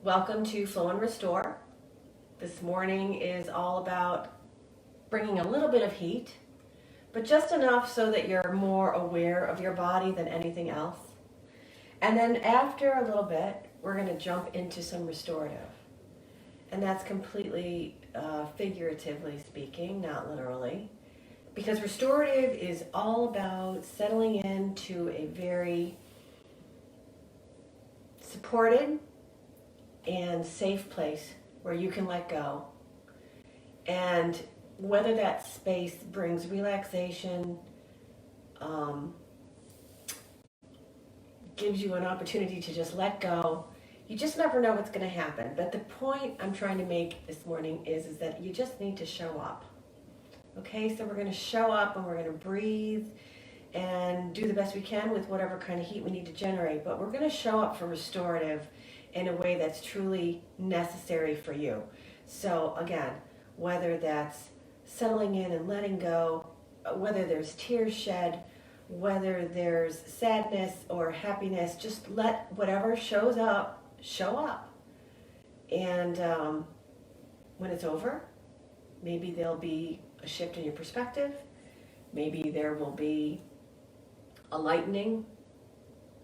Welcome to Flow and Restore. This morning is all about bringing a little bit of heat, but just enough so that you're more aware of your body than anything else. And then after a little bit, we're going to jump into some restorative. And that's completely figuratively speaking, not literally. Because restorative is all about settling into a very supported and safe place where you can let go. And whether that space brings relaxation, gives you an opportunity to just let go, you just never know what's going to happen. But the point I'm trying to make this morning is that you just need to show up. Okay, so we're going to show up and we're going to breathe and do the best we can with whatever kind of heat we need to generate. But we're going to show up for restorative in a way that's truly necessary for you. So again, whether that's settling in and letting go, whether there's tears shed, whether there's sadness or happiness, just let whatever shows up, show up. And when it's over, maybe there'll be a shift in your perspective. Maybe there will be a lightening,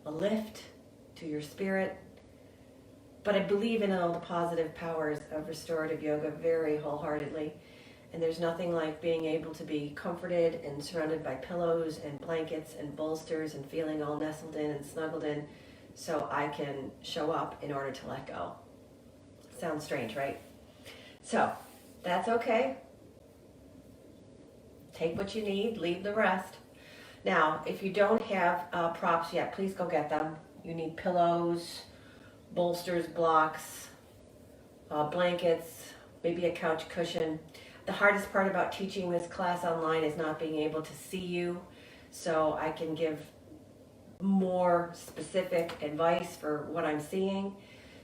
a lift to your spirit. But I believe in all the positive powers of restorative yoga very wholeheartedly. And there's nothing like being able to be comforted and surrounded by pillows and blankets and bolsters and feeling all nestled in and snuggled in so I can show up in order to let go. Sounds strange, right? So that's okay. Take what you need, leave the rest. Now, if you don't have props yet, please go get them. You need pillows, bolsters, blocks, blankets, maybe a couch cushion. The hardest part about teaching this class online is not being able to see you, so I can give more specific advice for what I'm seeing.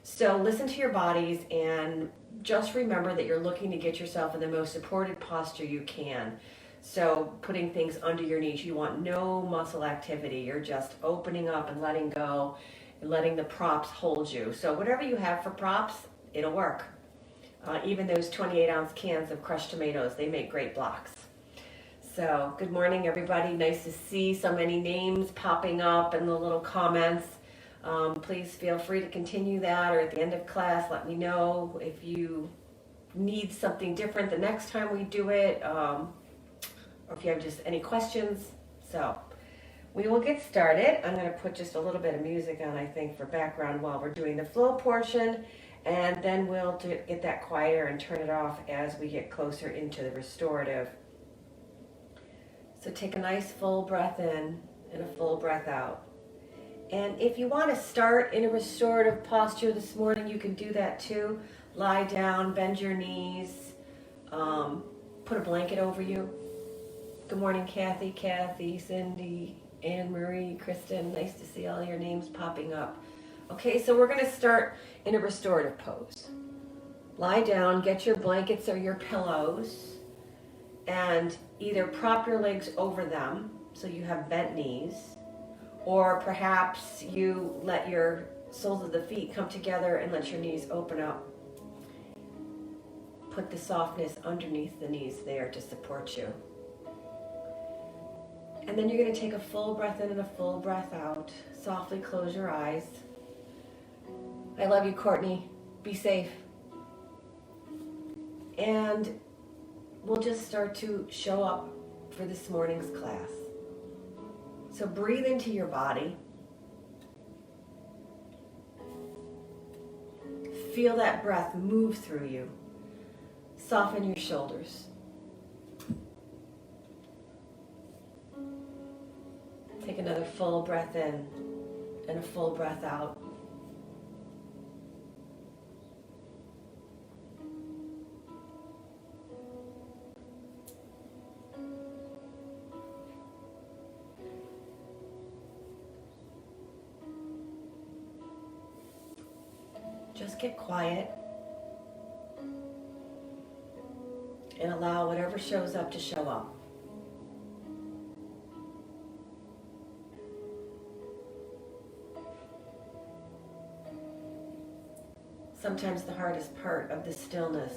So listen to your bodies and just remember that you're looking to get yourself in the most supported posture you can. So putting things under your knees, you want no muscle activity. You're just opening up and letting go and letting the props hold you. So whatever you have for props, it'll work. Even those 28-ounce cans of crushed tomatoes, they make great blocks. So good morning, everybody. Nice to see so many names popping up in the little comments. Please feel free to continue that, or at the end of class, let me know if you need something different the next time we do it, or if you have just any questions. So we will get started. I'm going to put just a little bit of music on, I think, for background while we're doing the flow portion, and then we'll get that quieter and turn it off as we get closer into the restorative. So take a nice full breath in and a full breath out. And if you want to start in a restorative posture this morning, you can do that too. Lie down, bend your knees, put a blanket over you. Good morning, Kathy, Cindy, Anne Marie, Kristen. Nice to see all your names popping up. Okay, so we're going to start in a restorative pose. Lie down, get your blankets or your pillows, and either prop your legs over them so you have bent knees, or perhaps you let your soles of the feet come together and let your knees open up. Put the softness underneath the knees there to support you. And then you're going to take a full breath in and a full breath out. Softly close your eyes. I love you, Courtney. Be safe. And we'll just start to show up for this morning's class. So breathe into your body. Feel that breath move through you. Soften your shoulders. Take another full breath in and a full breath out. Just get quiet and allow whatever shows up to show up. Sometimes the hardest part of the stillness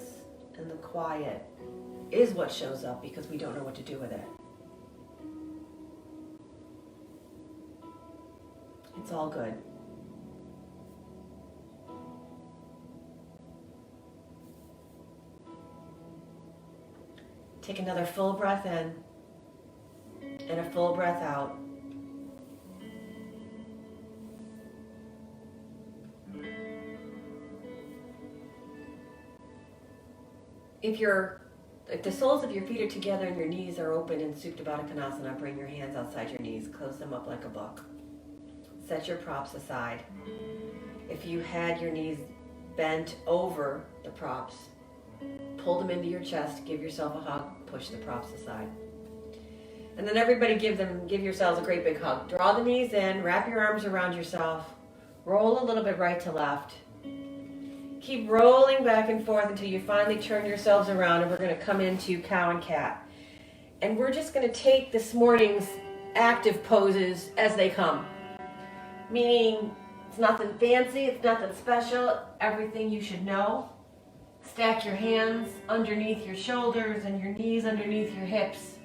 and the quiet is what shows up because we don't know what to do with it. It's all good. Take another full breath in and a full breath out. If the soles of your feet are together and your knees are open in Supta Baddha Konasana, bring your hands outside your knees, close them up like a book. Set your props aside. If you had your knees bent over the props, pull them into your chest, give yourself a hug, push the props aside. And then everybody give yourselves a great big hug. Draw the knees in, wrap your arms around yourself, roll a little bit right to left. Keep rolling back and forth until you finally turn yourselves around, and we're going to come into cow and cat. And we're just going to take this morning's active poses as they come. Meaning, it's nothing fancy, it's nothing special, everything you should know. Stack your hands underneath your shoulders and your knees underneath your hips.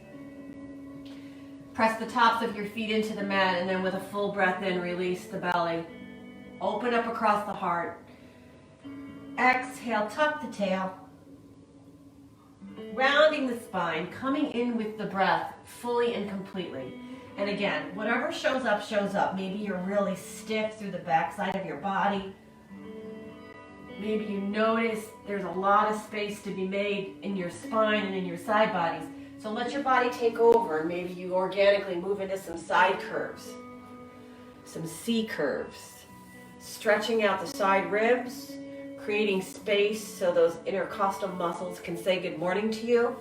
Press the tops of your feet into the mat, and then with a full breath in, release the belly. Open up across the heart. Exhale, tuck the tail. Rounding the spine, coming in with the breath fully and completely. And again, whatever shows up, shows up. Maybe you're really stiff through the backside of your body. Maybe you notice there's a lot of space to be made in your spine and in your side bodies. So let your body take over, and maybe you organically move into some side curves, some C curves, stretching out the side ribs, creating space so those intercostal muscles can say good morning to you.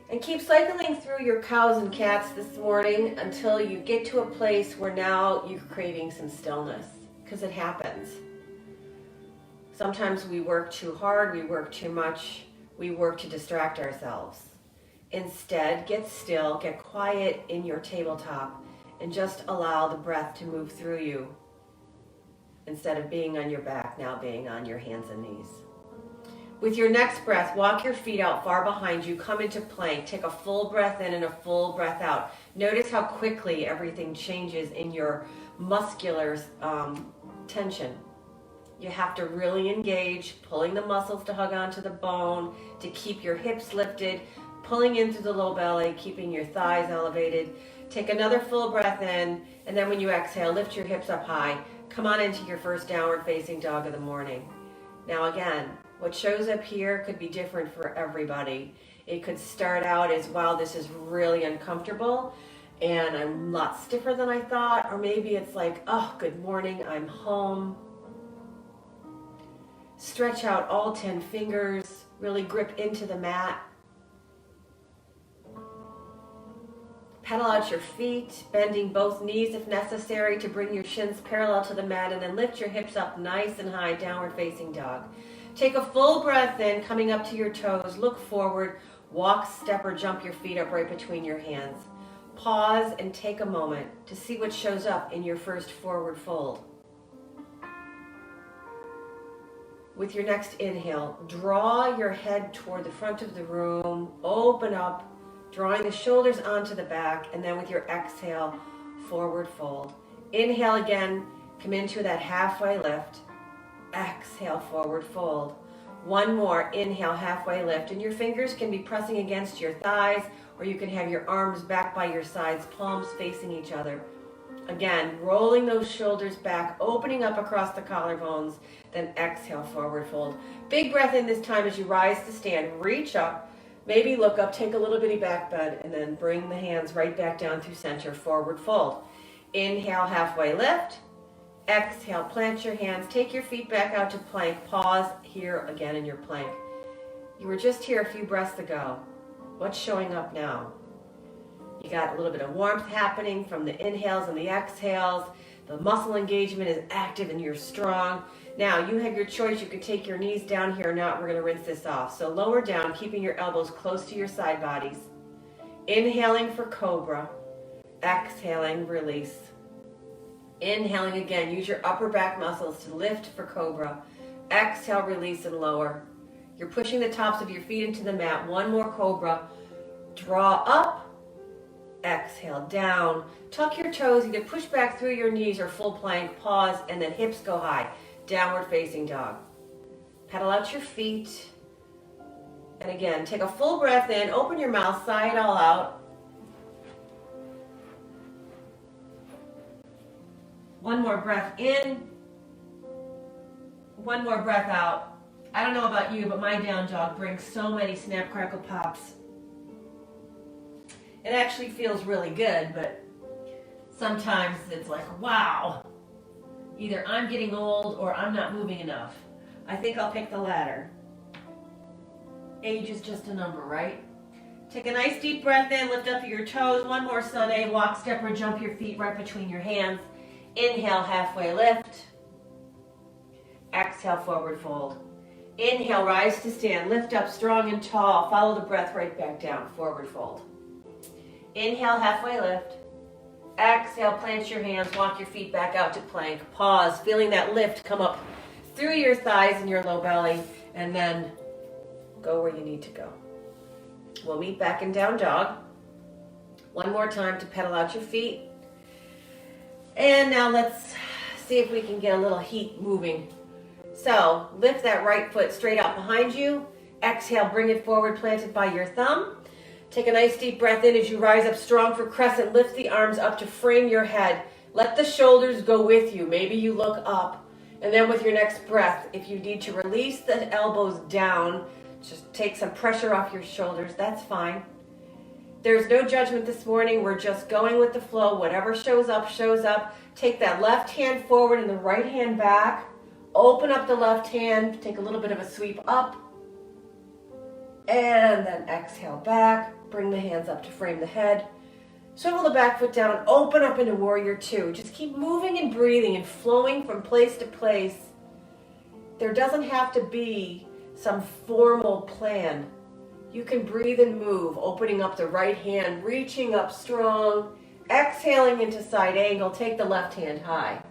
And keep cycling through your cows and cats this morning until you get to a place where now you're creating some stillness, because it happens. Sometimes we work too hard, we work too much, we work to distract ourselves. Instead, get still, get quiet in your tabletop, and just allow the breath to move through you. Instead of being on your back, now being on your hands and knees. With your next breath, walk your feet out far behind you, come into plank, take a full breath in and a full breath out. Notice how quickly everything changes in your muscular tension. You have to really engage, pulling the muscles to hug onto the bone, to keep your hips lifted, pulling in through the low belly, keeping your thighs elevated. Take another full breath in, and then when you exhale, lift your hips up high. Come on into your first downward facing dog of the morning. Now again, what shows up here could be different for everybody. It could start out as, wow, this is really uncomfortable and I'm a lot stiffer than I thought. Or maybe it's like, oh, good morning, I'm home. Stretch out all 10 fingers, really grip into the mat. Pedal out your feet, bending both knees if necessary to bring your shins parallel to the mat, and then lift your hips up nice and high, downward facing dog. Take a full breath in, coming up to your toes, look forward, walk, step, or jump your feet up right between your hands. Pause and take a moment to see what shows up in your first forward fold. With your next inhale, draw your head toward the front of the room, open up, drawing the shoulders onto the back, and then with your exhale, forward fold. Inhale again, come into that halfway lift. Exhale, forward fold. One more, inhale, halfway lift, and your fingers can be pressing against your thighs, or you can have your arms back by your sides, palms facing each other. Again, rolling those shoulders back, opening up across the collarbones, then exhale, forward fold. Big breath in this time as you rise to stand. Reach up, maybe look up, take a little bitty back bend, and then bring the hands right back down through center, forward fold. Inhale, halfway lift. Exhale, plant your hands, take your feet back out to plank. Pause here again in your plank. You were just here a few breaths ago. What's showing up now? You got a little bit of warmth happening from the inhales and the exhales. The muscle engagement is active and you're strong. Now you have your choice. You can take your knees down here or not. We're going to rinse this off. So lower down, keeping your elbows close to your side bodies. Inhaling for cobra. Exhaling, release. Inhaling again, use your upper back muscles to lift for cobra. Exhale, release and lower. You're pushing the tops of your feet into the mat. One more cobra. Draw up. Exhale, down. Tuck your toes, either push back through your knees or full plank. Pause, and then hips go high. Downward facing dog. Pedal out your feet. And again, take a full breath in. Open your mouth, sigh it all out. One more breath in. One more breath out. I don't know about you, but my down dog brings so many snap, crackle, pops. It actually feels really good, but sometimes it's like, wow. Either I'm getting old or I'm not moving enough. I think I'll pick the latter. Age is just a number, right? Take a nice deep breath in, lift up your toes. One more sun A, walk, step, or jump your feet right between your hands. Inhale, halfway lift. Exhale, forward fold. Inhale, rise to stand. Lift up strong and tall. Follow the breath right back down. Forward fold. Inhale, halfway lift. Exhale, plant your hands. Walk your feet back out to plank. Pause, feeling that lift come up through your thighs and your low belly. And then go where you need to go. We'll meet back in down dog. One more time to pedal out your feet. And now let's see if we can get a little heat moving. So lift that right foot straight out behind you. Exhale, bring it forward, planted by your thumb. Take a nice deep breath in as you rise up strong for crescent. Lift the arms up to frame your head. Let the shoulders go with you. Maybe you look up. And then with your next breath, if you need to release the elbows down, just take some pressure off your shoulders. That's fine. There's no judgment this morning. We're just going with the flow. Whatever shows up, shows up. Take that left hand forward and the right hand back. Open up the left hand. Take a little bit of a sweep up. And then exhale back. Bring the hands up to frame the head. Swivel the back foot down. Open up into warrior two. Just keep moving and breathing and flowing from place to place. There doesn't have to be some formal plan. You can breathe and move, opening up the right hand, reaching up strong, exhaling into side angle. Take the left hand high.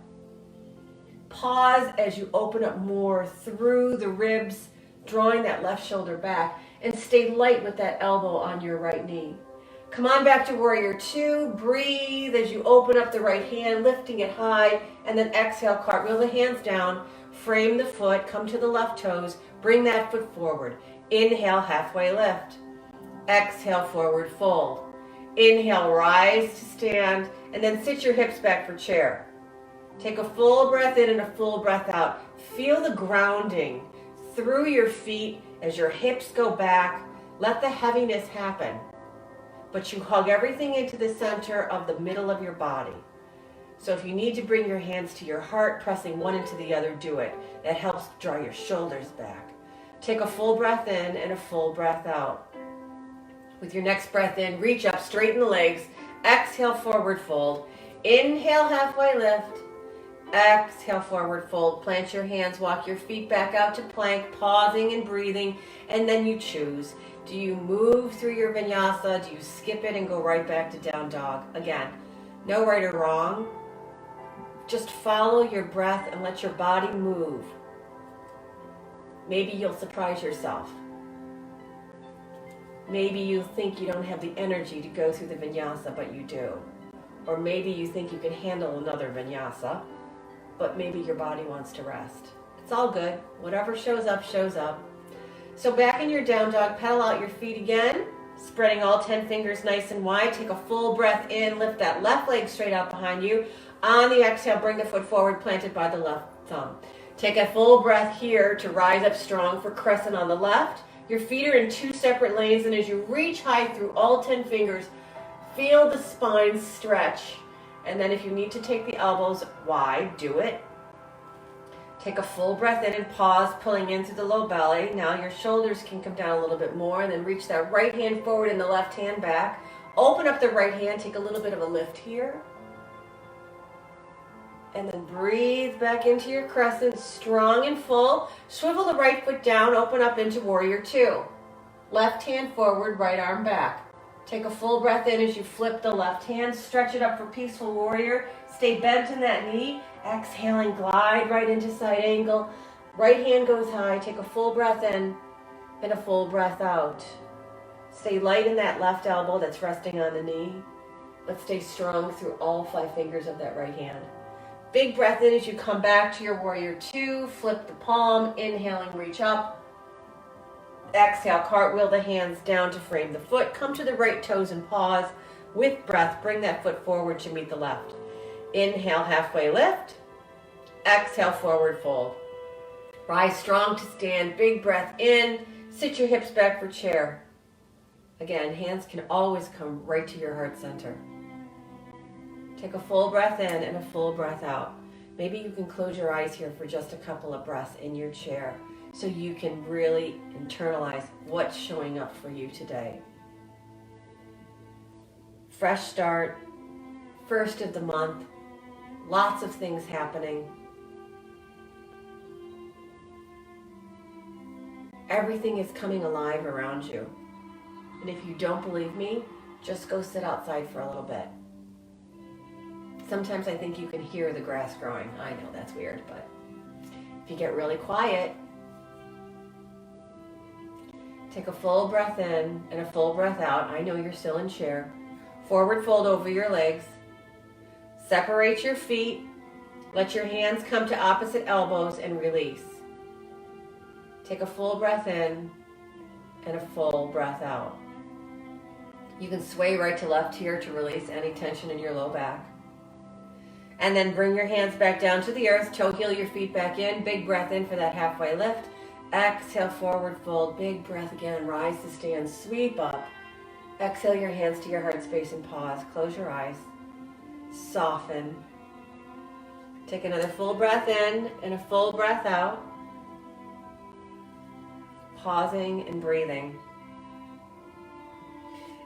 Pause as you open up more through the ribs, drawing that left shoulder back, and stay light with that elbow on your right knee. Come on back to warrior two. Breathe as you open up the right hand, lifting it high, and then exhale, cartwheel the hands down, frame the foot, come to the left toes, bring that foot forward. Inhale, halfway lift. Exhale, forward fold. Inhale, rise to stand, and then sit your hips back for chair. Take a full breath in and a full breath out. Feel the grounding through your feet as your hips go back. Let the heaviness happen. But you hug everything into the center of the middle of your body. So if you need to bring your hands to your heart, pressing one into the other, do it. That helps draw your shoulders back. Take a full breath in and a full breath out. With your next breath in, reach up, straighten the legs. Exhale, forward fold. Inhale, halfway lift. Exhale, forward fold. Plant your hands, walk your feet back out to plank, pausing and breathing, and then you choose. Do you move through your vinyasa? Do you skip it and go right back to down dog? Again, no right or wrong. Just follow your breath and let your body move. Maybe you'll surprise yourself. Maybe you think you don't have the energy to go through the vinyasa, but you do. Or maybe you think you can handle another vinyasa, but maybe your body wants to rest. It's all good. Whatever shows up, shows up. So back in your down dog, pedal out your feet again, spreading all 10 fingers nice and wide. Take a full breath in, lift that left leg straight out behind you. On the exhale, bring the foot forward, planted by the left thumb. Take a full breath here to rise up strong for crescent on the left. Your feet are in two separate lanes, and as you reach high through all 10 fingers, feel the spine stretch. And then if you need to take the elbows wide, do it. Take a full breath in and pause, pulling in through the low belly. Now your shoulders can come down a little bit more, and then reach that right hand forward and the left hand back. Open up the right hand, take a little bit of a lift here. And then breathe back into your crescent, strong and full. Swivel the right foot down, open up into warrior two. Left hand forward, right arm back. Take a full breath in as you flip the left hand. Stretch it up for peaceful warrior. Stay bent in that knee. Exhaling, glide right into side angle. Right hand goes high. Take a full breath in and a full breath out. Stay light in that left elbow that's resting on the knee, but stay strong through all 5 fingers of that right hand. Big breath in as you come back to your warrior 2. Flip the palm. Inhaling, reach up. Exhale, cartwheel the hands down to frame the foot. Come to the right toes and pause. With breath, bring that foot forward to meet the left. Inhale, halfway lift. Exhale, forward fold. Rise strong to stand. Big breath in. Sit your hips back for chair. Again, hands can always come right to your heart center. Take a full breath in and a full breath out. Maybe you can close your eyes here for just a couple of breaths in your chair, so you can really internalize what's showing up for you today. Fresh start, first of the month, lots of things happening. Everything is coming alive around you. And if you don't believe me, just go sit outside for a little bit. Sometimes I think you can hear the grass growing. I know that's weird, but if you get really quiet, take a full breath in and a full breath out. I know you're still in chair. Forward fold over your legs. Separate your feet. Let your hands come to opposite elbows and release. Take a full breath in and a full breath out. You can sway right to left here to release any tension in your low back. And then bring your hands back down to the earth. Toe heel your feet back in. Big breath in for that halfway lift. Exhale, forward fold. Big breath again. Rise to stand. Sweep up. Exhale your hands to your heart space and pause. Close your eyes. Soften. Take another full breath in and a full breath out. Pausing and breathing.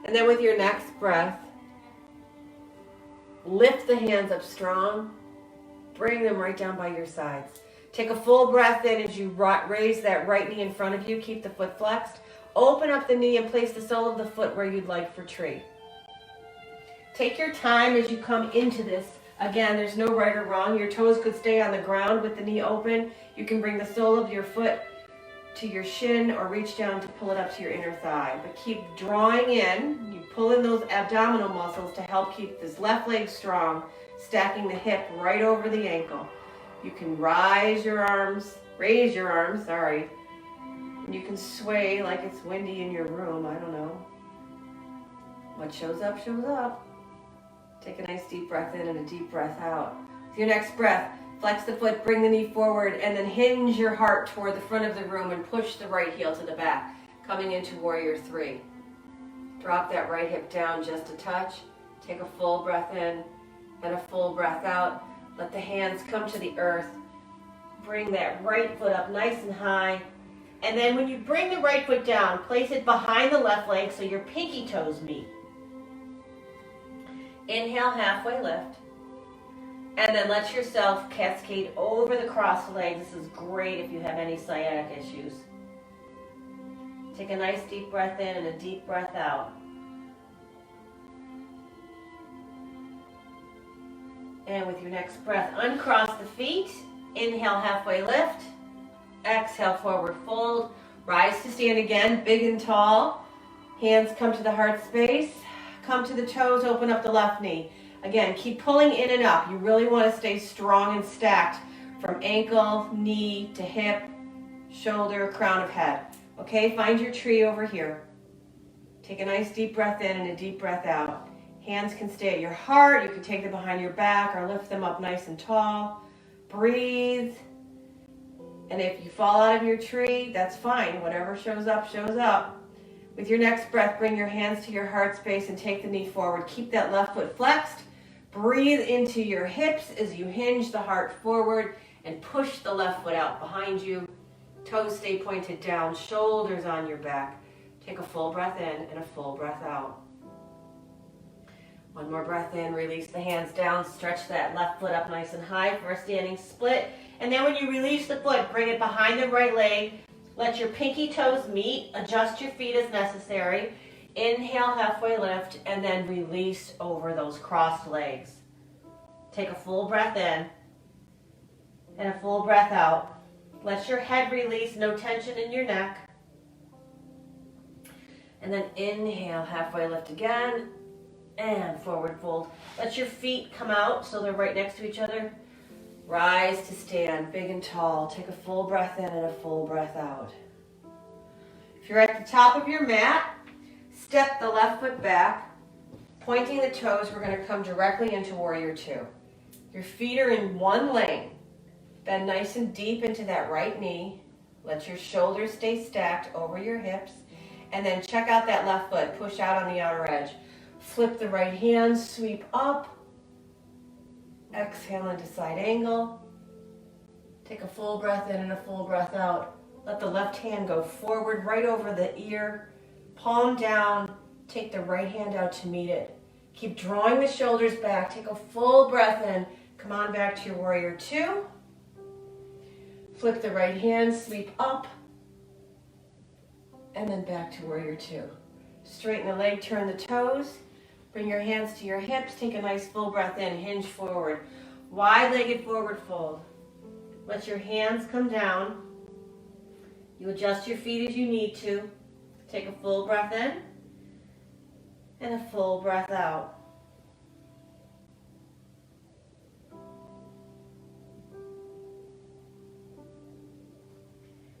And then with your next breath, lift the hands up strong. Bring them right down by your sides. Take a full breath in as you raise that right knee in front of you. Keep the foot flexed. Open up the knee and place the sole of the foot where you'd like for tree. Take your time as you come into this. Again, there's no right or wrong. Your toes could stay on the ground with the knee open. You can bring the sole of your foot to your shin or reach down to pull it up to your inner thigh. But keep drawing in. You pull in those abdominal muscles to help keep this left leg strong, stacking the hip right over the ankle. You can raise your arms, and you can sway like it's windy in your room. I don't know. What shows up, shows up. Take a nice deep breath in and a deep breath out. With your next breath, flex the foot, bring the knee forward, and then hinge your heart toward the front of the room and push the right heel to the back, coming into Warrior 3. Drop that right hip down just a touch. Take a full breath in and a full breath out. Let the hands come to the earth. Bring that right foot up nice and high. And then when you bring the right foot down, place it behind the left leg so your pinky toes meet. Inhale, halfway lift. And then let yourself cascade over the crossed legs. This is great if you have any sciatic issues. Take a nice deep breath in and a deep breath out. And with your next breath, uncross the feet. Inhale, halfway lift. Exhale, forward fold. Rise to stand again, big and tall. Hands come to the heart space. Come to the toes, open up the left knee. Again, keep pulling in and up. You really want to stay strong and stacked from ankle, knee to hip, shoulder, crown of head. Okay, find your tree over here. Take a nice deep breath in and a deep breath out. Hands can stay at your heart. You can take them behind your back or lift them up nice and tall. Breathe. And if you fall out of your tree, that's fine. Whatever shows up, shows up. With your next breath, bring your hands to your heart space and take the knee forward. Keep that left foot flexed. Breathe into your hips as you hinge the heart forward and push the left foot out behind you. Toes stay pointed down, shoulders on your back. Take a full breath in and a full breath out. One more breath in, release the hands down, stretch that left foot up nice and high for a standing split. And then when you release the foot, bring it behind the right leg. Let your pinky toes meet, adjust your feet as necessary. Inhale, halfway lift, and then release over those crossed legs. Take a full breath in and a full breath out. Let your head release, no tension in your neck. And then inhale, halfway lift again, and forward fold. Let your feet come out so they're right next to each other. Rise to stand, big and tall. Take a full breath in and a full breath out. If you're at the top of your mat, step the left foot back, pointing the toes. We're going to come directly into Warrior Two. Your feet are in one lane. Bend nice and deep into that right knee. Let your shoulders stay stacked over your hips. And then check out that left foot. Push out on the outer edge. Flip the right hand, sweep up. Exhale into side angle. Take a full breath in and a full breath out. Let the left hand go forward right over the ear. Palm down. Take the right hand out to meet it. Keep drawing the shoulders back. Take a full breath in. Come on back to your Warrior Two. Flip the right hand, sweep up. And then back to Warrior Two. Straighten the leg, turn the toes. Bring your hands to your hips. Take a nice full breath in. Hinge forward. Wide-legged forward fold. Let your hands come down. You adjust your feet as you need to. Take a full breath in and a full breath out.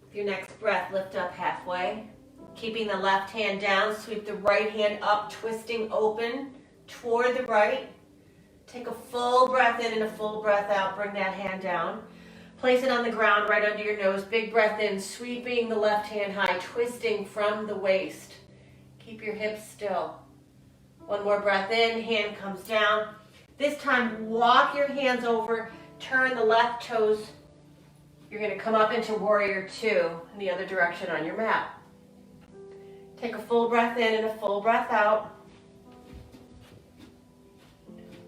With your next breath, lift up halfway. Keeping the left hand down, sweep the right hand up, twisting open toward the right. Take a full breath in and a full breath out. Bring that hand down. Place it on the ground right under your nose. Big breath in, sweeping the left hand high, twisting from the waist. Keep your hips still. One more breath in, hand comes down. This time, walk your hands over, turn the left toes. You're going to come up into Warrior Two in the other direction on your mat. Take a full breath in and a full breath out.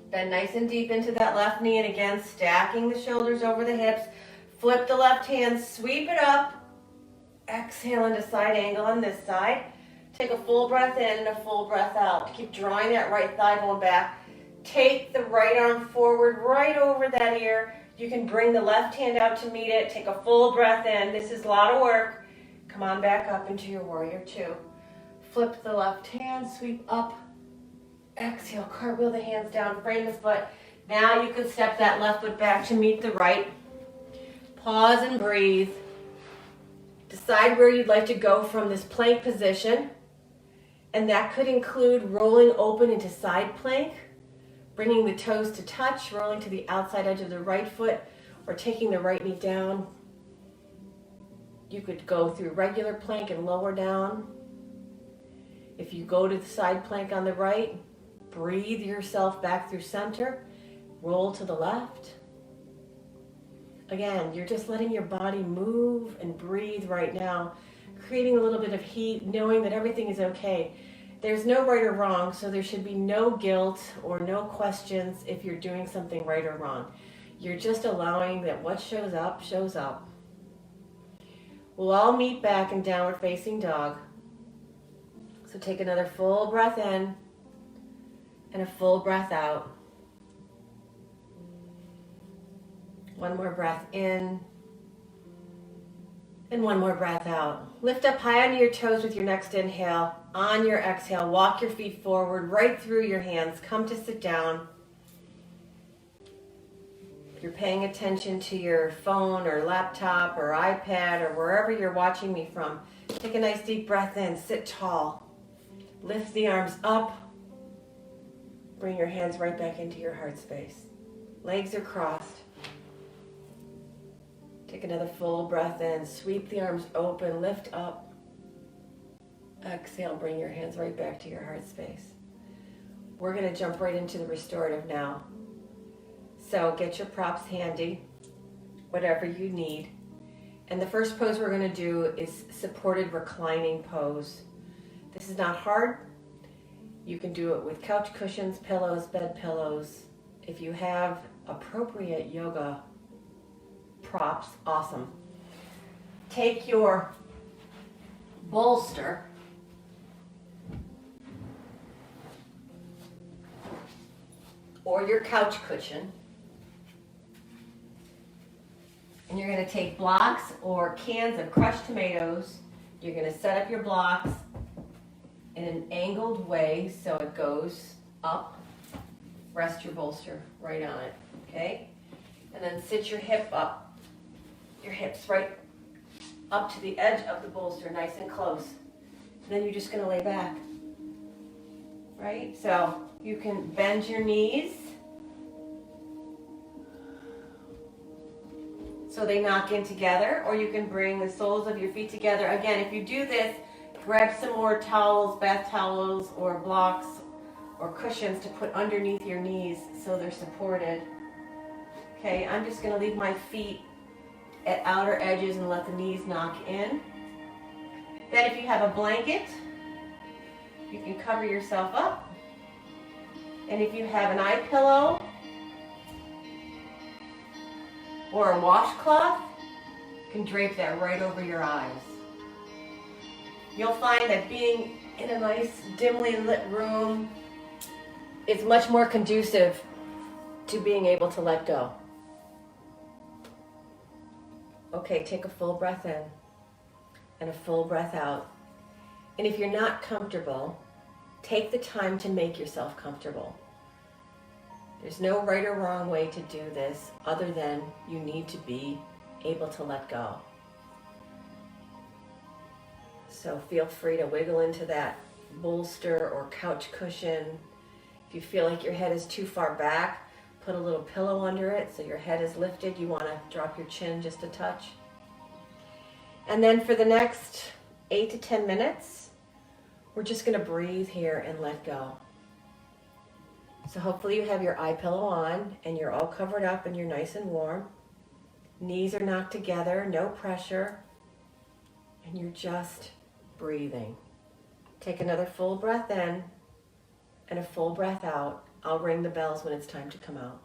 Bend nice and deep into that left knee, and again, stacking the shoulders over the hips. Flip the left hand, sweep it up. Exhale into side angle on this side. Take a full breath in and a full breath out. Keep drawing that right thigh bone back. Take the right arm forward, right over that ear. You can bring the left hand out to meet it. Take a full breath in. This is a lot of work. Come on back up into your Warrior Two. Flip the left hand, sweep up. Exhale, cartwheel the hands down, frame the foot. Now you can step that left foot back to meet the right. Pause and breathe. Decide where you'd like to go from this plank position. And that could include rolling open into side plank, bringing the toes to touch, rolling to the outside edge of the right foot, or taking the right knee down. You could go through regular plank and lower down. If you go to the side plank on the right, breathe yourself back through center, roll to the left. Again, you're just letting your body move and breathe right now, creating a little bit of heat, knowing that everything is okay. There's no right or wrong, so there should be no guilt or no questions if you're doing something right or wrong. You're just allowing that what shows up, shows up. We'll all meet back in downward facing dog. So take another full breath in and a full breath out. One more breath in and one more breath out. Lift up high onto your toes with your next inhale. On your exhale, walk your feet forward, right through your hands. Come to sit down. If you're paying attention to your phone or laptop or iPad or wherever you're watching me from, take a nice deep breath in. Sit tall. Lift the arms up. Bring your hands right back into your heart space. Legs are crossed. Take another full breath in. Sweep the arms open. Lift up. Exhale. Bring your hands right back to your heart space. We're going to jump right into the restorative now. So get your props handy, whatever you need. And the first pose we're going to do is supported reclining pose. This is not hard. You can do it with couch cushions, pillows, bed pillows. If you have appropriate yoga props, awesome. Take your bolster or your couch cushion. And you're going to take blocks or cans of crushed tomatoes. You're going to set up your blocks in an angled way so it goes up. Rest your bolster right on it, okay? And then sit your hips right up to the edge of the bolster, nice and close. Then you're just going to lay back, right? So you can bend your knees so they knock in together, or you can bring the soles of your feet together. Again, if you do this, grab some more towels, bath towels, or blocks, or cushions to put underneath your knees so they're supported. Okay, I'm just going to leave my feet at outer edges and let the knees knock in. Then if you have a blanket, you can cover yourself up. And if you have an eye pillow or a washcloth, you can drape that right over your eyes. You'll find that being in a nice dimly lit room is much more conducive to being able to let go. Okay, take a full breath in and a full breath out. And if you're not comfortable, take the time to make yourself comfortable. There's no right or wrong way to do this other than you need to be able to let go. So feel free to wiggle into that bolster or couch cushion. If you feel like your head is too far back, put a little pillow under it so your head is lifted. You want to drop your chin just a touch. And then for the next 8 to 10 minutes, we're just going to breathe here and let go. So hopefully you have your eye pillow on and you're all covered up and you're nice and warm. Knees are knocked together, no pressure, and you're just breathing. Take another full breath in and a full breath out. I'll ring the bells when it's time to come out.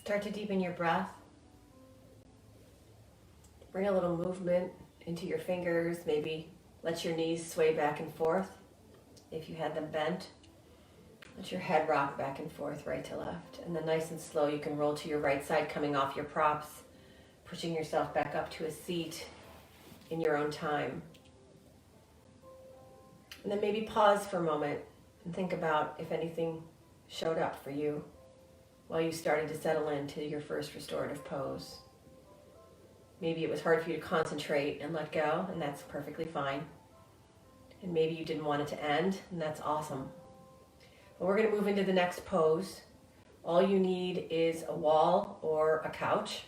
Start to deepen your breath. Bring a little movement into your fingers. Maybe let your knees sway back and forth if you had them bent. Let your head rock back and forth, right to left. And then nice and slow, you can roll to your right side, coming off your props, pushing yourself back up to a seat in your own time. And then maybe pause for a moment and think about if anything showed up for you while you started to settle into your first restorative pose. Maybe it was hard for you to concentrate and let go, and that's perfectly fine. And maybe you didn't want it to end, and that's awesome. But we're going to move into the next pose. All you need is a wall or a couch,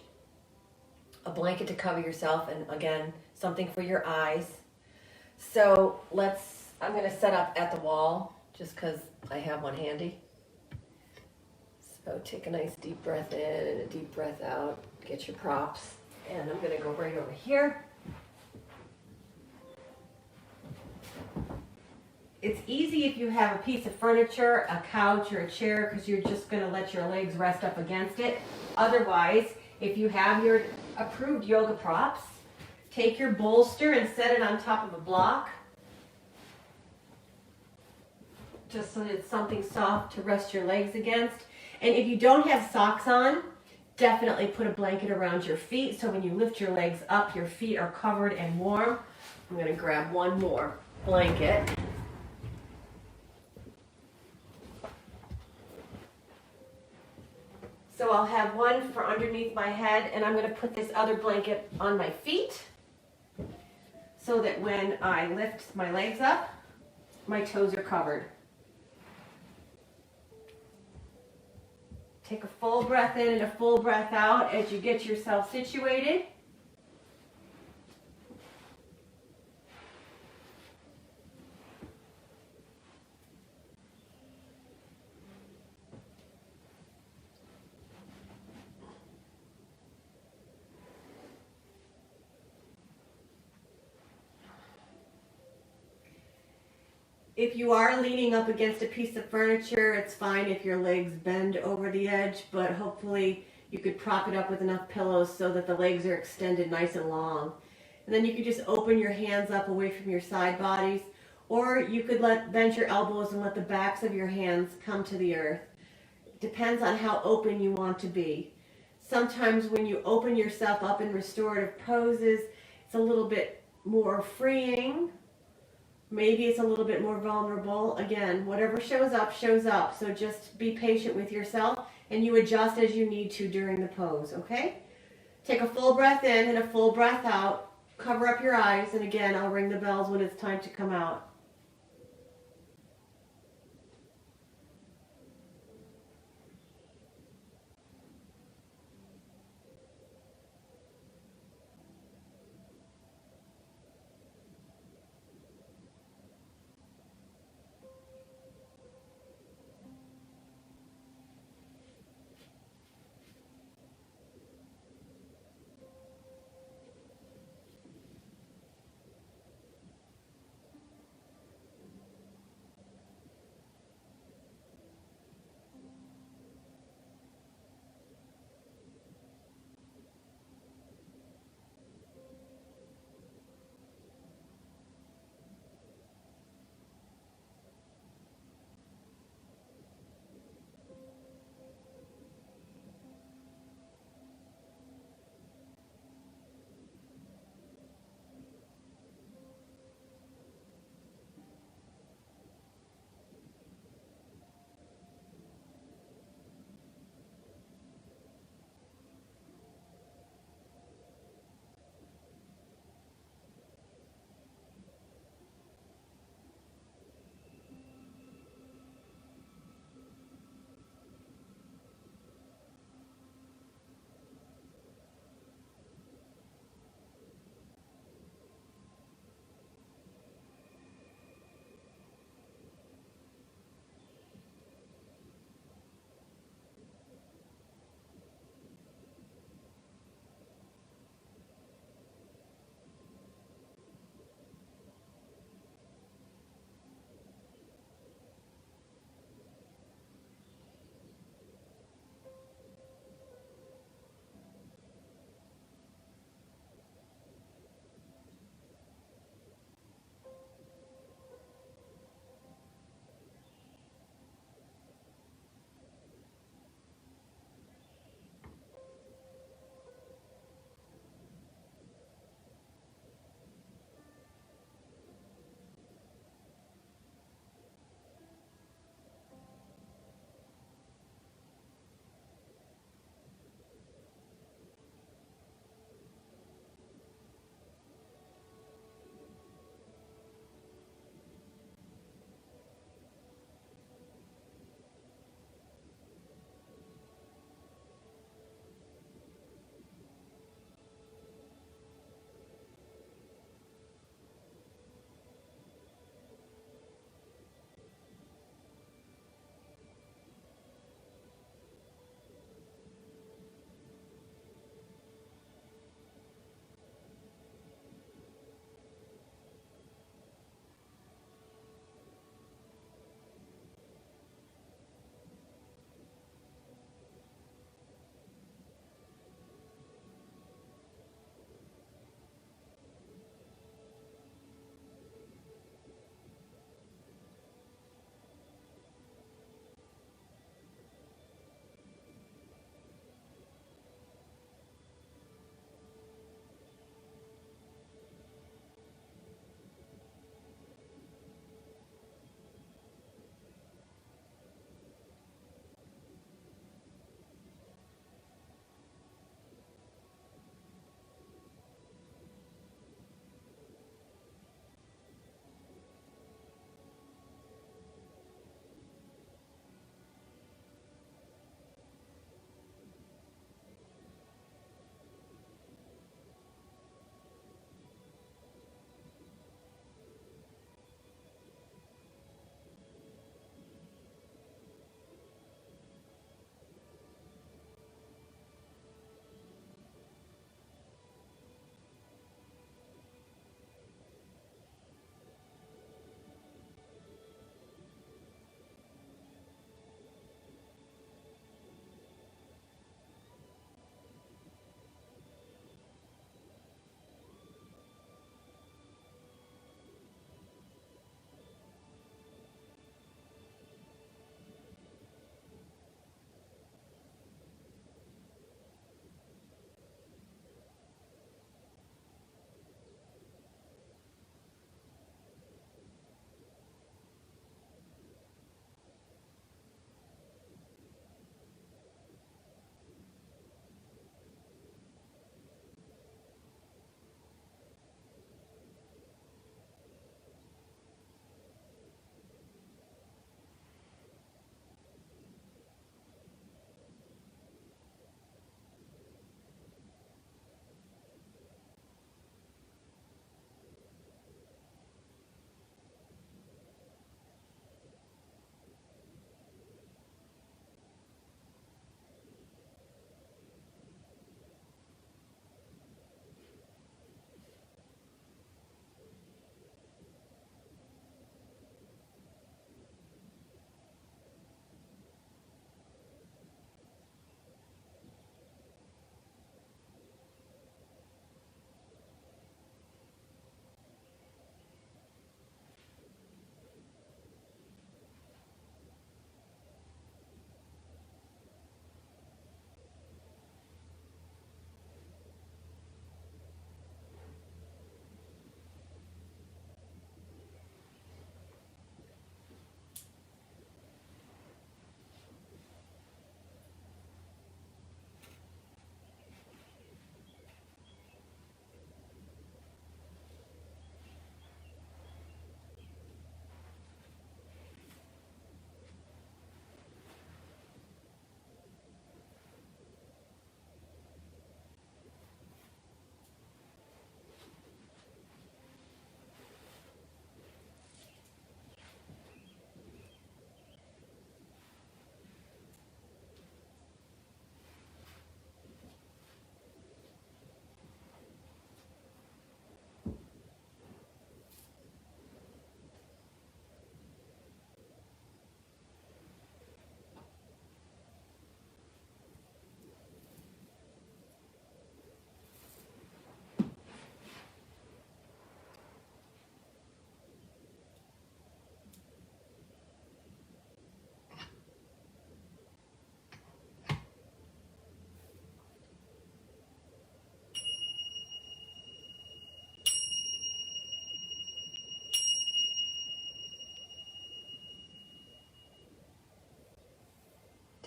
a blanket to cover yourself, and again, something for your eyes. So I'm going to set up at the wall just because I have one handy. So take a nice deep breath in and a deep breath out. Get your props. And I'm going to go right over here. It's easy if you have a piece of furniture, a couch, or a chair, because you're just going to let your legs rest up against it. Otherwise, if you have your approved yoga props, take your bolster and set it on top of a block, just so that it's something soft to rest your legs against. And if you don't have socks on, definitely put a blanket around your feet so when you lift your legs up, your feet are covered and warm. I'm going to grab one more blanket. So I'll have one for underneath my head, and I'm going to put this other blanket on my feet so that when I lift my legs up, my toes are covered. Take a full breath in and a full breath out as you get yourself situated. If you are leaning up against a piece of furniture, it's fine if your legs bend over the edge, but hopefully you could prop it up with enough pillows so that the legs are extended nice and long. And then you could just open your hands up away from your side bodies, or you could bend your elbows and let the backs of your hands come to the earth. It depends on how open you want to be. Sometimes when you open yourself up in restorative poses, it's a little bit more freeing. Maybe it's a little bit more vulnerable. Again, whatever shows up, shows up. So just be patient with yourself and you adjust as you need to during the pose, okay? Take a full breath in and a full breath out. Cover up your eyes, and again, I'll ring the bells when it's time to come out.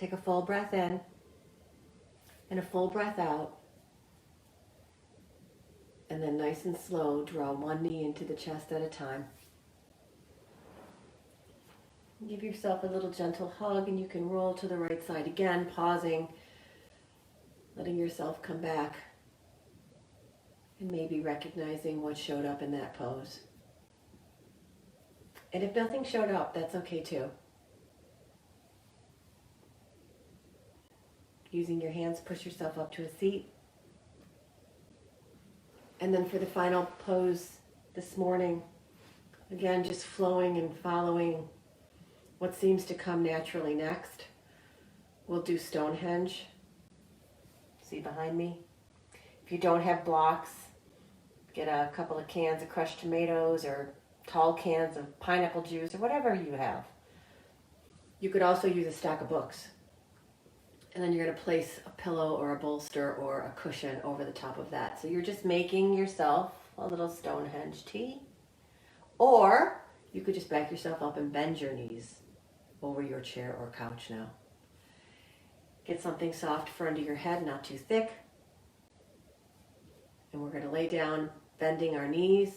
Take a full breath in and a full breath out. And then nice and slow, draw one knee into the chest at a time. Give yourself a little gentle hug, and you can roll to the right side again, pausing, letting yourself come back, and maybe recognizing what showed up in that pose. And if nothing showed up, that's okay too. Using your hands, push yourself up to a seat. And then for the final pose this morning, again, just flowing and following what seems to come naturally next. We'll do Stonehenge. See behind me? If you don't have blocks, get a couple of cans of crushed tomatoes or tall cans of pineapple juice or whatever you have. You could also use a stack of books. And then you're going to place a pillow or a bolster or a cushion over the top of that. So you're just making yourself a little Stonehenge tea. Or you could just back yourself up and bend your knees over your chair or couch now. Get something soft for under your head, not too thick. And we're going to lay down, bending our knees.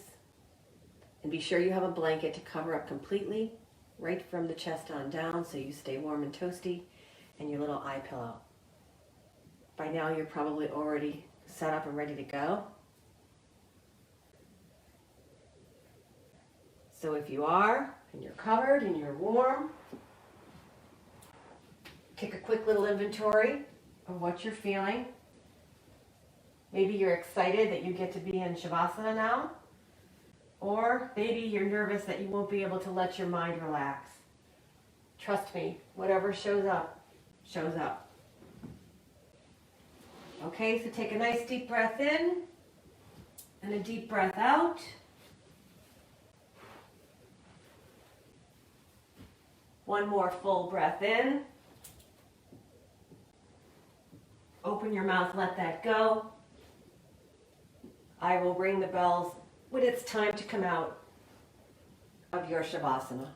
And be sure you have a blanket to cover up completely, right from the chest on down, so you stay warm and toasty. And your little eye pillow. By now you're probably already set up and ready to go. So if you are, and you're covered and you're warm, take a quick little inventory of what you're feeling. Maybe you're excited that you get to be in Shavasana now, or maybe you're nervous that you won't be able to let your mind relax. Trust me, whatever shows up, shows up. Okay, so take a nice deep breath in and a deep breath out. One more full breath in. Open your mouth, let that go. I will ring the bells when it's time to come out of your Shavasana.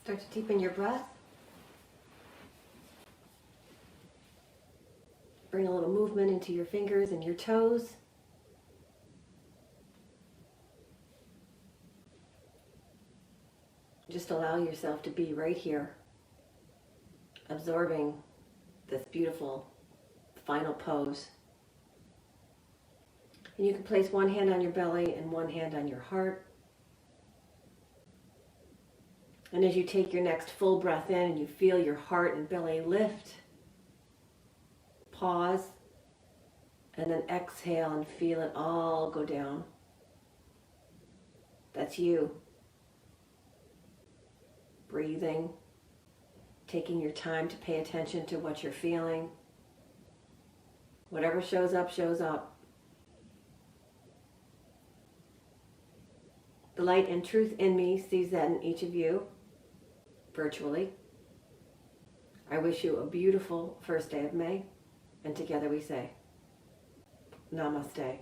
Start to deepen your breath. Bring a little movement into your fingers and your toes. Just allow yourself to be right here, absorbing this beautiful final pose. And you can place one hand on your belly and one hand on your heart. And as you take your next full breath in and you feel your heart and belly lift, pause, and then exhale and feel it all go down. That's you. Breathing, taking your time to pay attention to what you're feeling. Whatever shows up, shows up. The light and truth in me sees that in each of you, virtually. I wish you a beautiful first day of May, and together we say, Namaste.